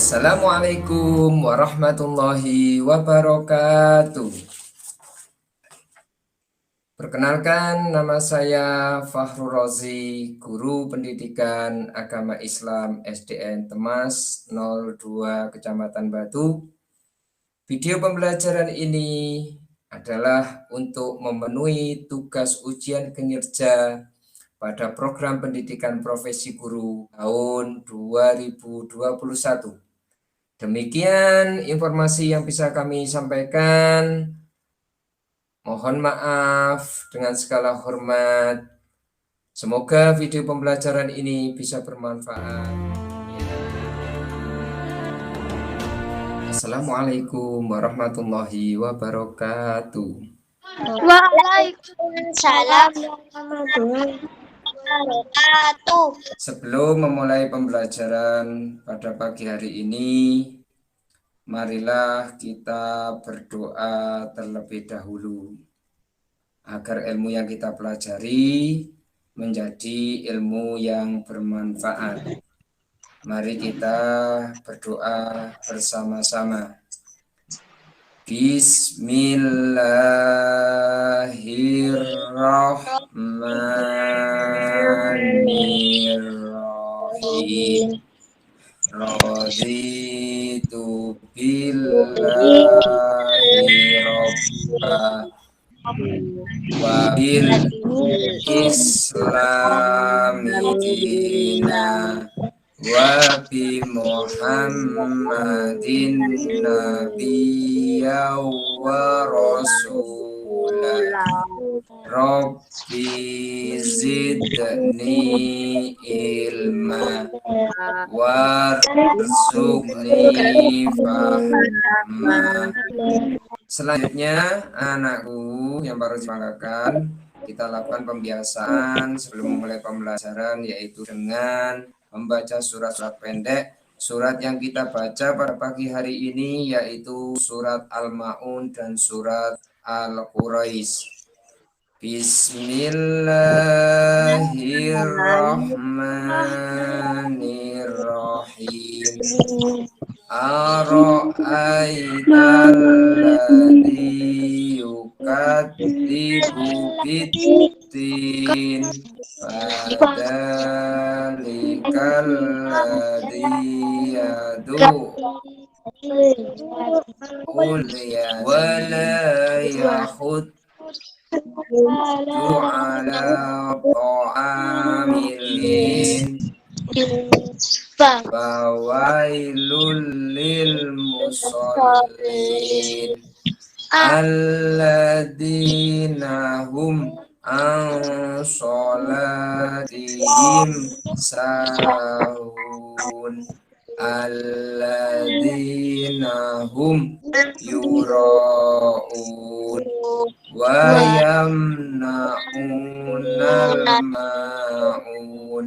Assalamualaikum warahmatullahi wabarakatuh. Perkenalkan, nama saya Fahrul Rozi, Guru Pendidikan Agama Islam SDN Temas 02 Kecamatan Batu. Video pembelajaran ini adalah untuk memenuhi tugas ujian kinerja pada program pendidikan profesi guru tahun 2021. Demikian informasi yang bisa kami sampaikan. Mohon maaf dengan segala hormat. Semoga video pembelajaran ini bisa bermanfaat. Assalamualaikum warahmatullahi wabarakatuh. Waalaikumsalam warahmatullahi wabarakatuh. Sebelum memulai pembelajaran pada pagi hari ini, marilah kita berdoa terlebih dahulu agar ilmu yang kita pelajari menjadi ilmu yang bermanfaat. Mari kita berdoa bersama-sama. Bismillahirrahmanirrahim. Raditu billahi robba wa bil islami dina wa bi Muhammadin nabiyya wa rasulah. Rabbi zidni ilma warzuqni fahma. Selanjutnya, anakku yang baru dibanggakan, kita lakukan pembiasaan sebelum memulai pembelajaran, yaitu dengan membaca surat-surat pendek. Surat yang kita baca pada pagi hari ini yaitu surat Al-Ma'un dan surat Al-Quraish. Bismillahirrahmanirrahim. Ara'aital ladzi yukadzibu biddin fadzalikal ladzi yad'u ulya wa la yahud ala ta'amil fawailul lil musallin alladzina hum an sholatihim sahun alladzina hum yura'un wa yamna'unal ma'un.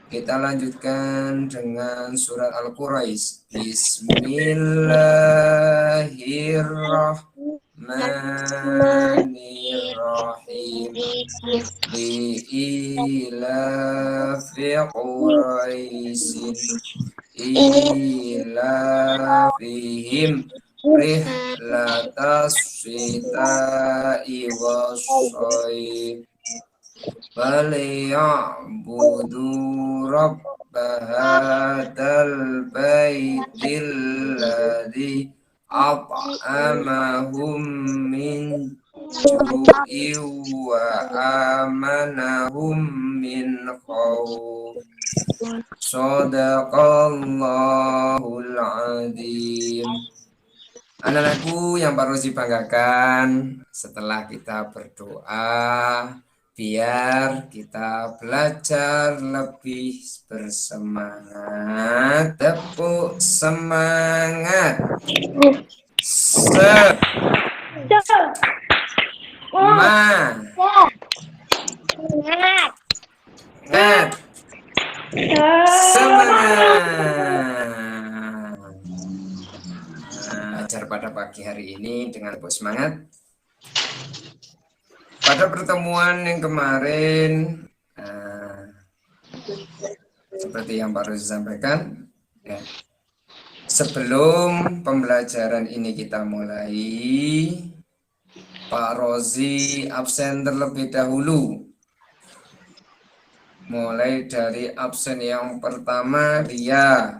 Kita lanjutkan dengan surat Al-Quraish. Bismillahirrahmanirrahim. Li'ilafi Quraisyin ilafihim rihlatas syita'i wasyai falyabudu rabba hadzal baitil ladzi at'amahum min ju'in wa amanahum min khauf. Shadaqallahul adzim. Anak-anakku yang baru dibanggakan, setelah kita berdoa, biar kita belajar lebih bersemangat. Tepuk semangat. Semangat. Belajar pada pagi hari ini dengan semangat. Pada pertemuan yang kemarin, seperti yang baru disampaikan, ya, Sebelum pembelajaran ini kita mulai, Pak Rozi absen terlebih dahulu. Mulai dari absen yang pertama, Ria.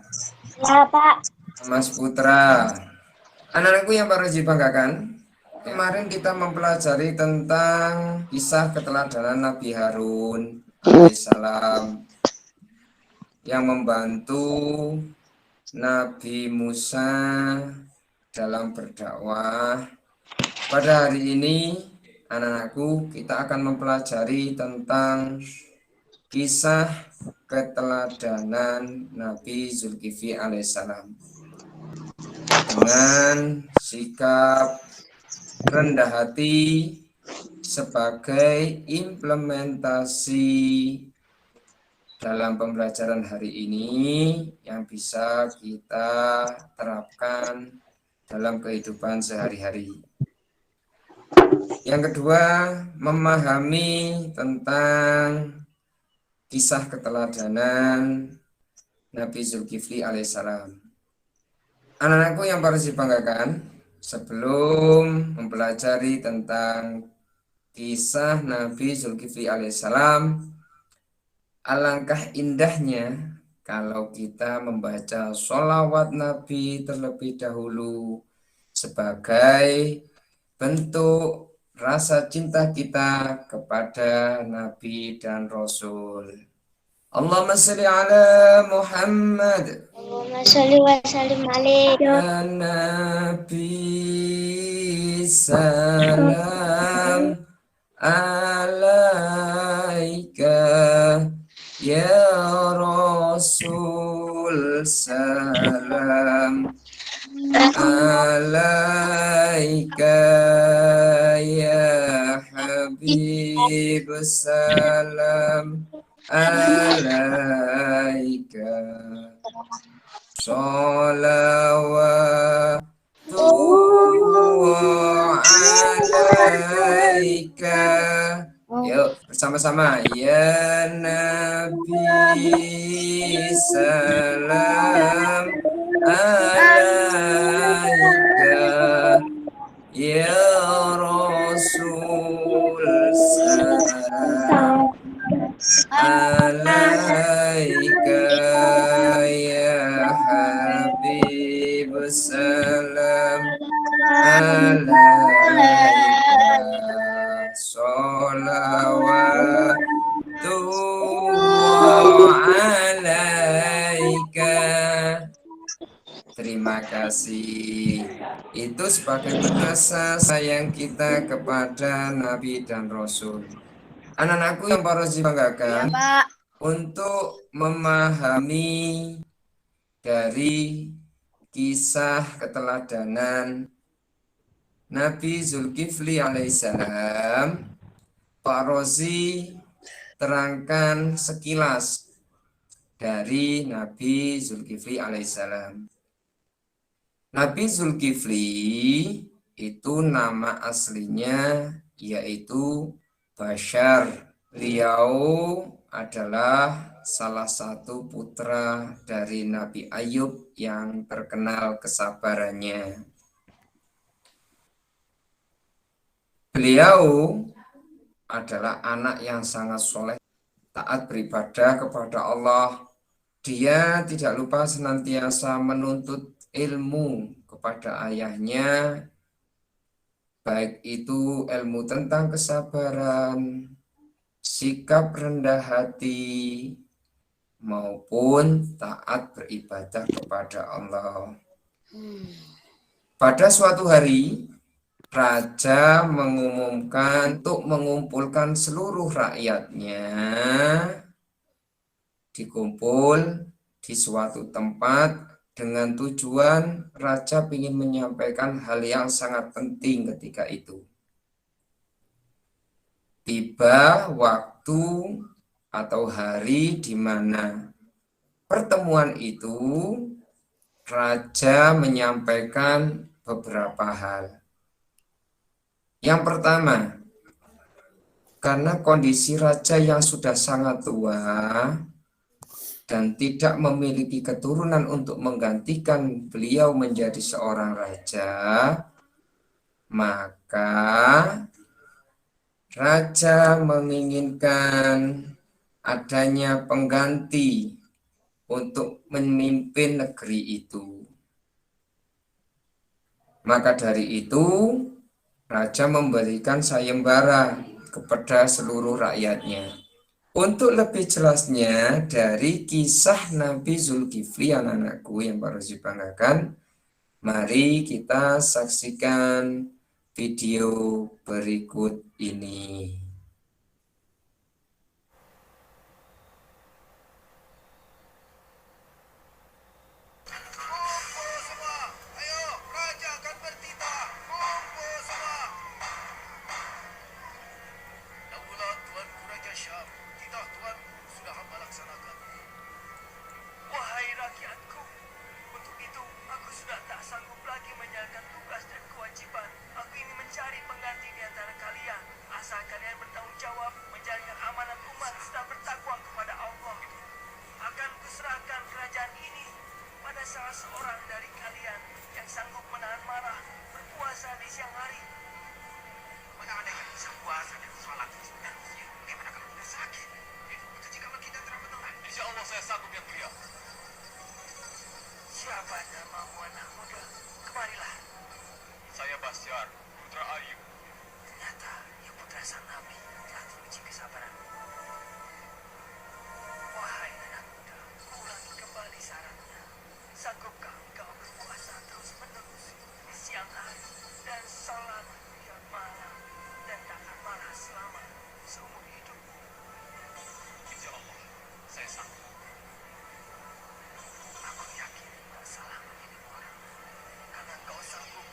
Ya, Pak. Mas Putra. Anak-anakku yang Pak Rozi banggakan, kemarin kita mempelajari tentang kisah keteladanan Nabi Harun alaihissalam yang membantu Nabi Musa dalam berdakwah. Pada hari ini, anak-anakku, kita akan mempelajari tentang kisah keteladanan Nabi Zulkifli alaihissalam dengan sikap rendah hati sebagai implementasi dalam pembelajaran hari ini yang bisa kita terapkan dalam kehidupan sehari-hari. Yang kedua, memahami tentang kisah keteladanan Nabi Zulkifli alaihissalam. Anak-anakku yang harus dibanggakan, sebelum mempelajari tentang kisah Nabi Zulkifli alaihissalam, alangkah indahnya kalau kita membaca sholawat Nabi terlebih dahulu sebagai bentuk rasa cinta kita kepada Nabi dan Rasul. Allahumma salli ala Muhammad. Allahumma sholli wa sallim alaihi. Ya Nabi salam alaika, ya Rasul salam alaika, ya Habib salam alaika, sholawatullah alaika. Yuk bersama-sama, ya Nabi salam alaika, ya Rasul salam alaika, ya Habib salam alaika, sholawatullah alaika. Terima kasih. Itu sebagai rasa sayang kita kepada Nabi dan Rasul. Anak-anakku yang harus dibanggakan, Pak. untuk memahami dari kisah keteladanan Nabi Zulkifli alaihissalam, Pak Rozi terangkan sekilas dari Nabi Zulkifli alaihissalam. Nabi Zulkifli itu nama aslinya yaitu Bashar. Beliau adalah salah satu putra dari Nabi Ayub yang terkenal kesabarannya. Beliau adalah anak yang sangat soleh, taat beribadah kepada Allah. Dia tidak lupa senantiasa menuntut ilmu kepada ayahnya, baik itu ilmu tentang kesabaran, sikap rendah hati, maupun taat beribadah kepada Allah. Pada suatu hari, raja mengumumkan untuk mengumpulkan seluruh rakyatnya dikumpul di suatu tempat dengan tujuan raja ingin menyampaikan hal yang sangat penting ketika itu. Tiba waktu atau hari di mana pertemuan itu raja menyampaikan beberapa hal. Yang pertama, karena kondisi raja yang sudah sangat tua, dan tidak memiliki keturunan untuk menggantikan beliau menjadi seorang raja, maka raja menginginkan adanya pengganti untuk memimpin negeri itu. Maka dari itu, raja memberikan sayembara kepada seluruh rakyatnya. Untuk lebih jelasnya dari kisah Nabi Zulkifli anak-anakku yang baru dibanggakan, mari kita saksikan video berikut ini. Siapa namamu anak muda? Kemarilah. Saya Basyar, putra Ayub. Ternyata ia putra sang nabi telah teruji kesabaranmu. Wahai anak muda, ulangi kembali syaratnya. Sanggupkah engkau berpuasa terus-menerus di siang hari dan salat tiap malam dan tak akan marah selama seumur hidupmu? Insya Allah, saya sanggup. Aku yakin tak salah menjadi orang. Karena kau sanggup,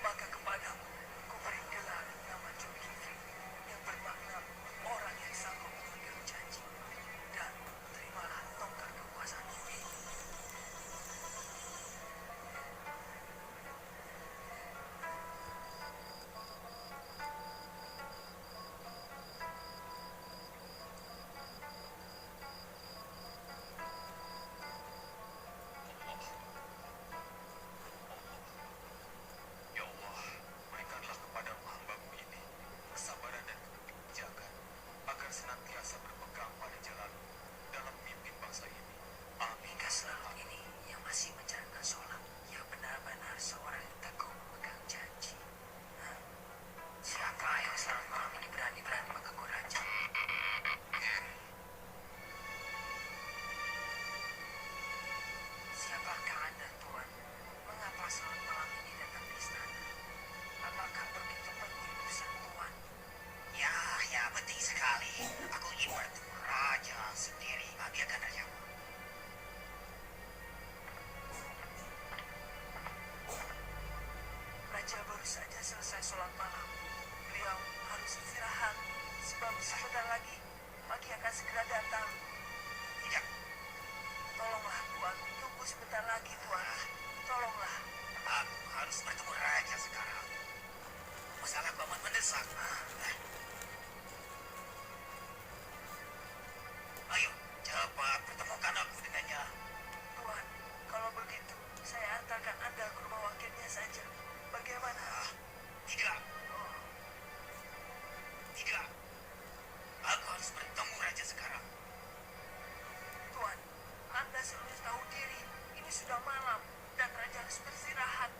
maka kepadamu ku beri gelar nama Zulkifli yang bermakna orang yang sanggup memegang janji. Dan terimalah tongkat kekuasaan ini. Ya Allah, berikanlah kepada hamba-Mu ini kesabaran dan kebijakan agar senantiasa berpegang pada jalan dalam memimpin bangsa ini. Amin. Hingga selalu ini yang masih menjalankan sholat, yang benar-benar seorang yang teguh memegang janji. Siapa yang selalu malam ini berani-berani mengganggu raja? Siapakah Anda, Tuan? Mengapa sholat malam ini datang ke istana? Apakah begitu penting urusan Tuan? Ya, penting sekali. Aku ingin bertemu raja sendiri. Biarkan raja. Raja baru saja selesai sholat malam. Beliau harus istirahat, sebab sebentar lagi pagi akan segera datang. Tidak. Tolonglah, Tuan. Tunggu sebentar lagi, Tuan. Tolonglah. Aku harus bertemu raja sekarang. Masalahku amat mendesak. Ayo, cepat pertemukan aku dengannya. Tuan, kalau begitu, saya antarkan Anda ke rumah wakilnya saja. Bagaimana? Tidak. Tidak. Aku harus bertemu raja sekarang. Tuan, Anda seharusnya tahu diri. Ini sudah malam dan raja harus beristirahat.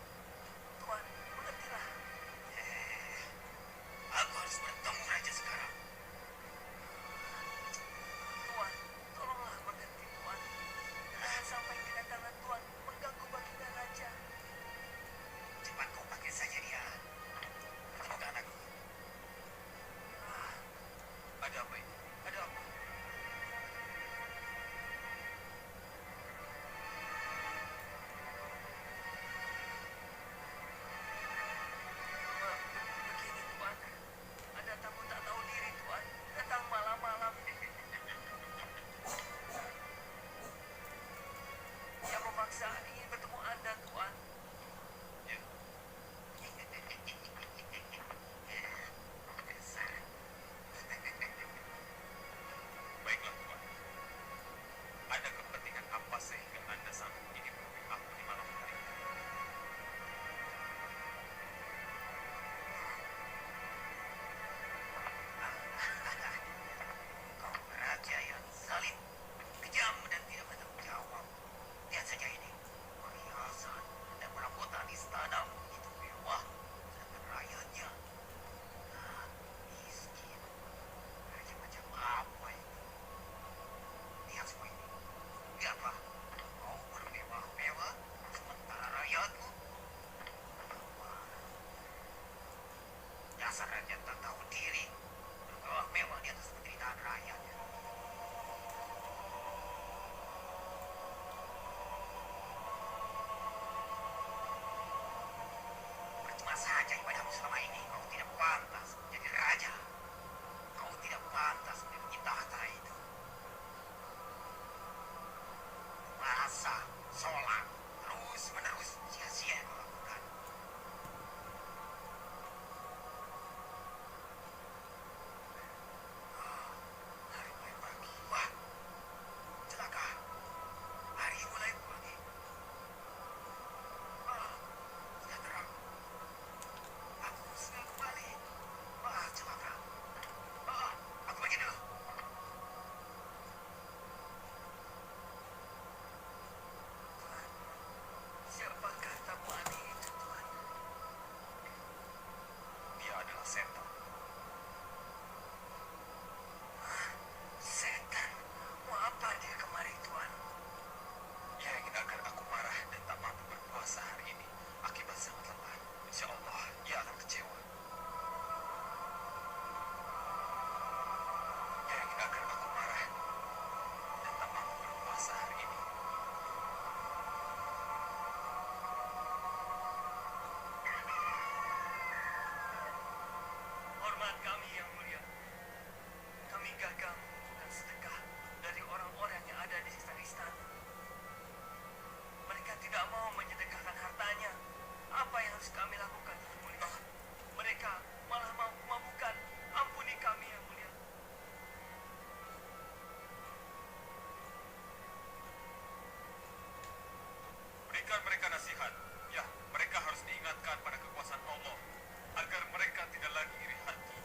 Tuan, mengertilah. Aku harus bertemu raja sekarang. Tuan, tolonglah mengerti, Tuan. Jangan sampai kedatangan Tuan mengganggu baginda raja. Cepat kau panggil saja dia. Pertemukan aku. Ada apa ini? Ada apa? Begini, Tuan. Ada tamu tak tahu diri, Tuan. Datang malam-malam. Yang memaksa ingin bertemu Anda, Tuan. Ya. saja ibadahmu selama ini. Kau tidak pantas jadi raja. Kau tidak pantas memiliki tahta itu. Puasa, sholat, terus menerus sia-sia yang kau lakukan. Hari mulai pagi. Wah, celaka. Hari mulai pagi. Sudah terang. Aku sudah kembali. Celaka. Aku pergi dulu. Tuhan, siapakah tamu aneh itu, Tuhan? Dia adalah setan. Setan? Mau apa dia kemari, Tuhan? Dia ingin agar aku marah dan tak mampu berpuasa hari ini akibat sangat lelah. Insya Allah, dia akan kecewa. Dia ingin agar aku marah dan tak mampu berpuasa hari ini. Hormat kami yang mulia. Kami gagal mengumpulkan sedekah dari orang-orang yang ada di sekitar istana. Mereka tidak mau menyedekahkan hartanya. Apa yang harus kami lakukan, yang mulia? Mereka malah mau memabukkan. Ampuni kami, yang mulia. Berikan mereka nasihat. Ya, mereka harus diingatkan pada kekuasaan Allah agar mereka tidak lagi iri hati.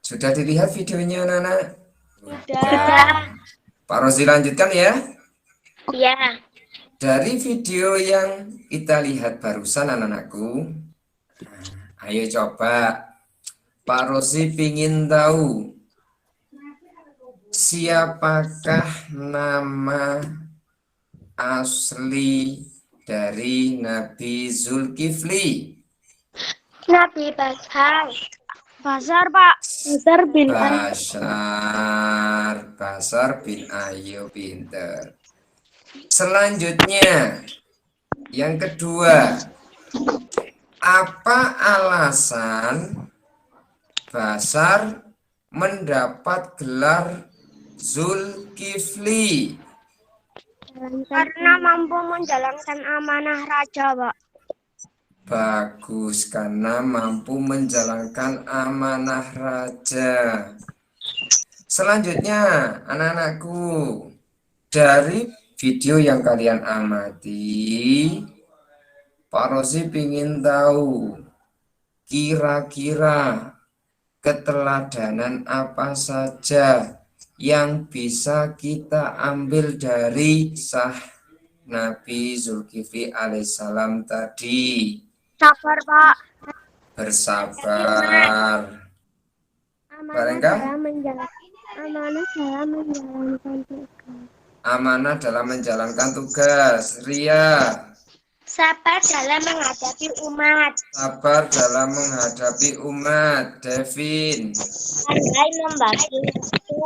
Sudah dilihat videonya anak-anak? Sudah. Pak Rozi lanjutkan ya. Ya. Dari video yang kita lihat barusan anak-anakku, ayo coba Pak Rozi ingin tahu siapakah nama asli dari Nabi Zulkifli? Nabi Basar. Basar, Pak. Basar bin Basar bin Ayub, pinter. Selanjutnya, yang kedua, apa alasan Basar mendapat gelar Zulkifli? Karena mampu menjalankan amanah raja, Pak. Bagus, karena mampu menjalankan amanah raja. Selanjutnya, anak-anakku, dari video yang kalian amati, Pak Rozi ingin tahu kira-kira keteladanan apa saja yang bisa kita ambil dari sah Nabi Zulkifli alaihissalam tadi. Sabar, Pak. Bersabar. Barangkah? Amanah dalam menjalankan tugas. Ria. Sabar dalam menghadapi umat. Sabar dalam menghadapi umat. Devin. Pandai membagi waktu.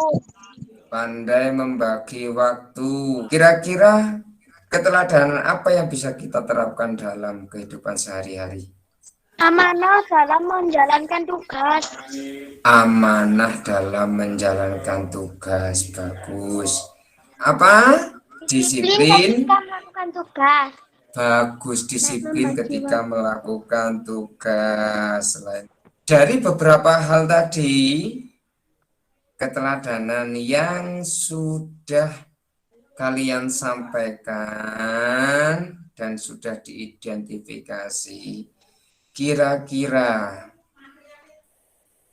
Pandai membagi waktu. Kira-kira keteladanan apa yang bisa kita terapkan dalam kehidupan sehari-hari? Amanah dalam menjalankan tugas. Amanah dalam menjalankan tugas. Bagus. Apa? Disiplin. Ketika melakukan tugas. Bagus, disiplin ketika melakukan tugas. Dari beberapa hal tadi, keteladanan yang sudah kalian sampaikan dan sudah diidentifikasi, kira-kira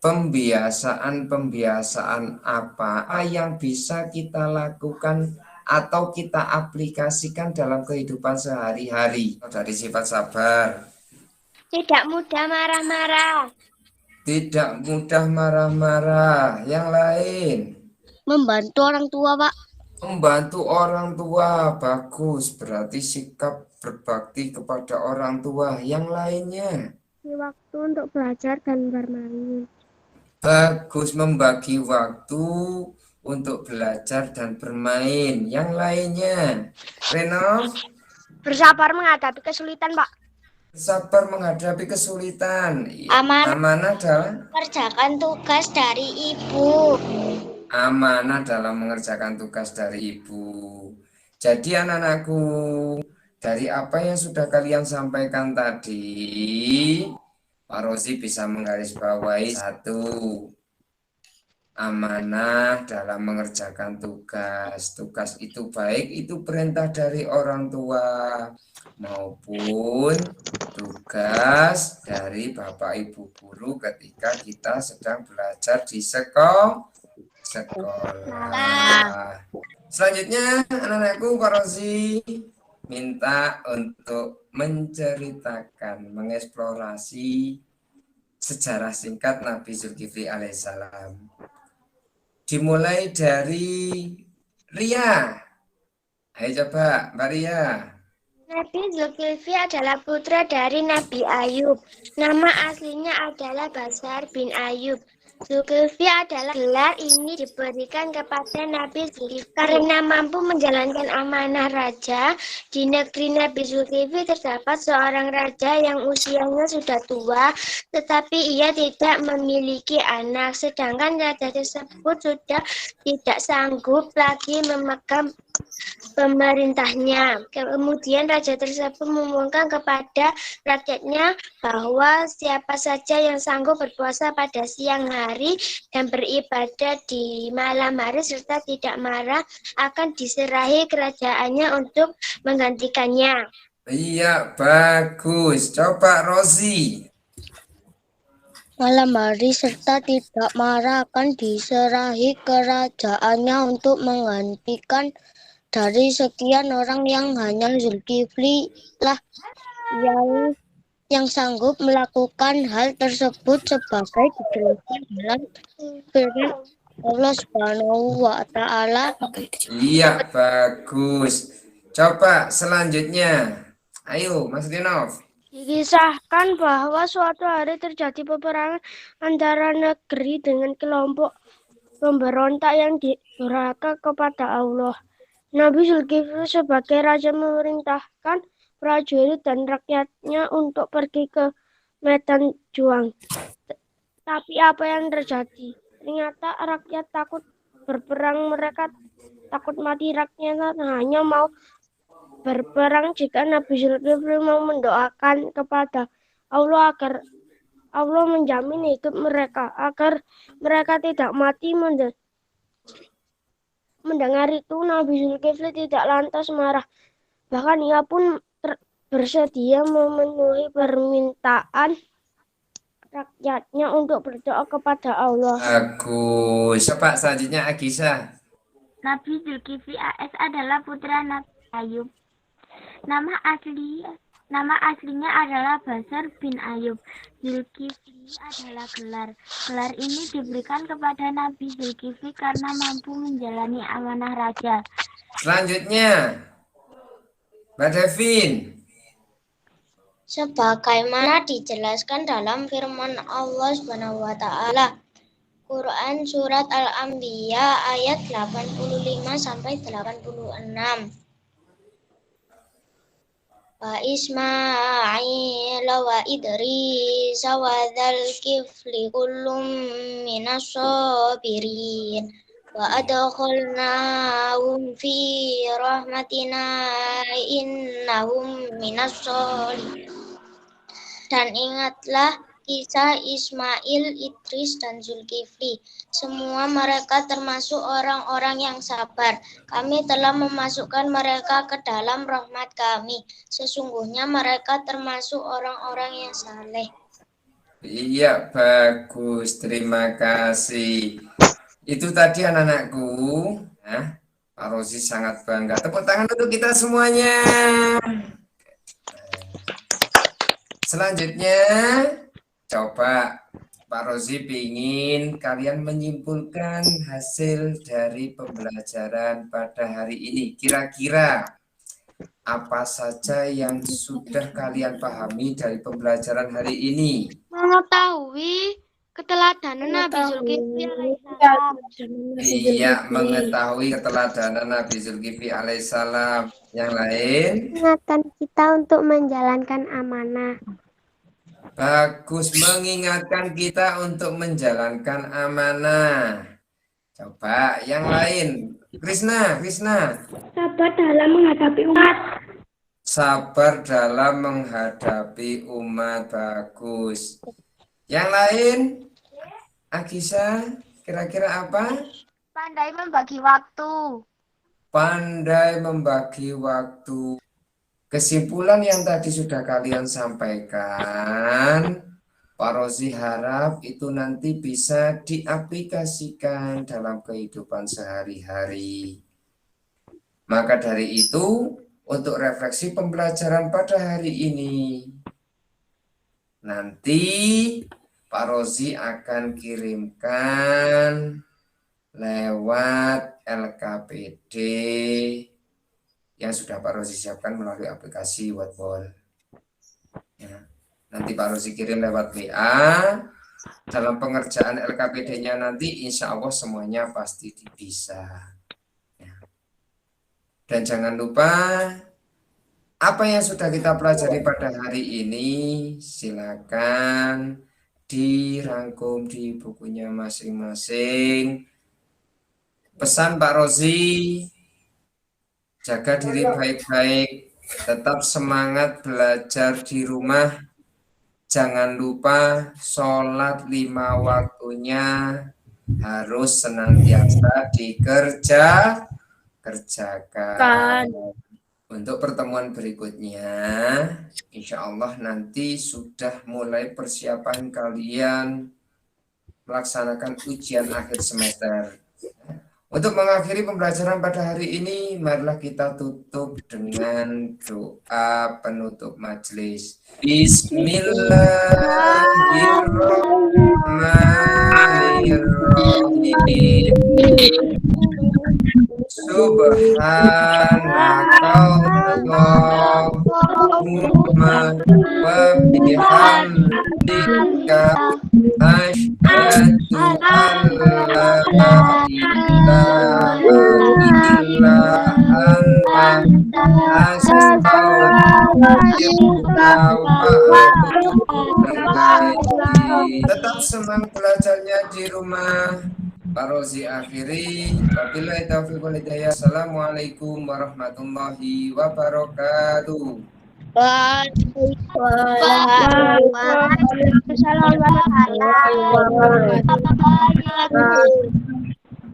pembiasaan apa yang bisa kita lakukan atau kita aplikasikan dalam kehidupan sehari-hari? Dari sifat sabar. Tidak mudah marah-marah. Tidak mudah marah-marah. Yang lain? Membantu orang tua, Pak. Membantu orang tua. Bagus, berarti sikap berbakti kepada orang tua. Yang lainnya? Waktu untuk belajar dan bermain. Bagus, membagi waktu untuk belajar dan bermain. Yang lainnya? Renov? Bersabar menghadapi kesulitan, Pak. Sabar menghadapi kesulitan. Amanah dalam mengerjakan tugas dari ibu. amanah dalam mengerjakan tugas dari ibu. Jadi anak-anakku, dari apa yang sudah kalian sampaikan tadi, Pak Rozi bisa menggarisbawahi satu, amanah dalam mengerjakan tugas. Tugas itu baik itu perintah dari orang tua maupun tugas dari Bapak Ibu guru ketika kita sedang belajar di sekolah. Selanjutnya anak-anakku, Pak Rozi minta untuk menceritakan, mengeksplorasi sejarah singkat Nabi Zulkifli alaihissalam. Dimulai dari Ria. Ayo coba, Mbak Ria. Nabi Zulkifli adalah putra dari Nabi Ayub. Nama aslinya adalah Basar bin Ayub. Zulkifli adalah gelar ini diberikan kepada Nabi Zulkifli karena mampu menjalankan amanah raja. Di negeri Nabi Zulkifli terdapat seorang raja yang usianya sudah tua, tetapi ia tidak memiliki anak. Sedangkan raja tersebut sudah tidak sanggup lagi memegang pemerintahnya. Kemudian raja tersebut mengumumkan kepada rakyatnya bahwa siapa saja yang sanggup berpuasa pada siang hari dan beribadah di malam hari serta tidak marah akan diserahi kerajaannya untuk menggantikannya. Iya, bagus. Coba Rozi. malam hari serta tidak marah akan diserahi kerajaannya untuk menggantikan dari sekian orang yang hanya Zulkifli lah yang sanggup melakukan hal tersebut sebagai dijelaskan dalam firman Allah Subhanahu wa taala. Iya, bagus. Coba selanjutnya. Ayo, Mas Dinov. Dikisahkan bahwa suatu hari terjadi peperangan antara negeri dengan kelompok pemberontak yang durhaka kepada Allah. Nabi Zulkifli sebagai raja memerintahkan prajurit dan rakyatnya untuk pergi ke medan juang. Tapi apa yang terjadi? Ternyata rakyat takut berperang, mereka takut mati, rakyat hanya mau berperang jika Nabi Zulkifli mau mendoakan kepada Allah agar Allah menjamin hidup mereka, agar mereka tidak mati. Mendengar itu, Nabi Zulkifli tidak lantas marah. Bahkan ia pun bersedia memenuhi permintaan rakyatnya untuk berdoa kepada Allah. Bagus. Coba selanjutnya Agisa. Nabi Zulkifli AS adalah putra Nabi Ayub. Nama aslinya adalah Basar bin Ayub. Zulkifli adalah gelar. Gelar ini diberikan kepada Nabi Zulkifli karena mampu menjalani amanah raja. Selanjutnya, Mbak Devin. Sebagaimana dijelaskan dalam firman Allah Subhanahu wa taala, Quran surat Al-Anbiya ayat 85 sampai 86. Wa Ismail wa Idris wa Dzulkifli kullum minas sabirin wa adkhalnahum fi rahmatina innahum minas sholihin. Dan ingatlah kisah Ismail, Idris, dan Zulkifli. Semua mereka termasuk orang-orang yang sabar. Kami telah memasukkan mereka ke dalam rahmat kami. Sesungguhnya mereka termasuk orang-orang yang saleh. Iya, bagus. Terima kasih. Itu tadi anak-anakku. Nah, Pak Rosi sangat bangga. Tepuk tangan untuk kita semuanya. Selanjutnya, coba Pak Rozi ingin kalian menyimpulkan hasil dari pembelajaran pada hari ini. Kira-kira apa saja yang sudah kalian pahami dari pembelajaran hari ini? Mengetahui keteladanan Nabi Zulkifli alaihissalam. Iya, mengetahui keteladanan Nabi Zulkifli alaihissalam. Yang lain? Mengingatkan kita untuk menjalankan amanah. Bagus, mengingatkan kita untuk menjalankan amanah. Coba yang lain. Krisna. Sabar dalam menghadapi umat. Sabar dalam menghadapi umat. Bagus. Yang lain? Agisa, kira-kira apa? Pandai membagi waktu. Pandai membagi waktu. Kesimpulan yang tadi sudah kalian sampaikan, Pak Rozi harap itu nanti bisa diaplikasikan dalam kehidupan sehari-hari. Maka dari itu, untuk refleksi pembelajaran pada hari ini, nanti Pak Rozi akan kirimkan lewat LKPD yang sudah Pak Rozi siapkan melalui aplikasi Whiteball. Ya. Nanti Pak Rozi kirim lewat WA. Dalam pengerjaan LKPD-nya nanti insya Allah semuanya pasti bisa. Ya. Dan jangan lupa apa yang sudah kita pelajari pada hari ini silakan dirangkum di bukunya masing-masing. Pesan Pak Rozi, jaga diri baik-baik, tetap semangat belajar di rumah. Jangan lupa sholat 5 waktunya harus senantiasa kerjakan. Untuk pertemuan berikutnya, insya Allah nanti sudah mulai persiapan kalian melaksanakan ujian akhir semester. Untuk mengakhiri pembelajaran pada hari ini, marilah kita tutup dengan doa penutup majelis. Bismillahirrahmanirrahim. Subhanakallahumma wa bihamdika asyhadu an la ilaha illa anta astaghfiruka wa atubu ilaik. Tetap semangat belajarnya di rumah. Pak Rozi akhiri. Wabillahi taufiq wal hidayah. Assalamualaikum warahmatullahi wabarakatuh. Waalaikumsalam warahmatullahi wabarakatuh.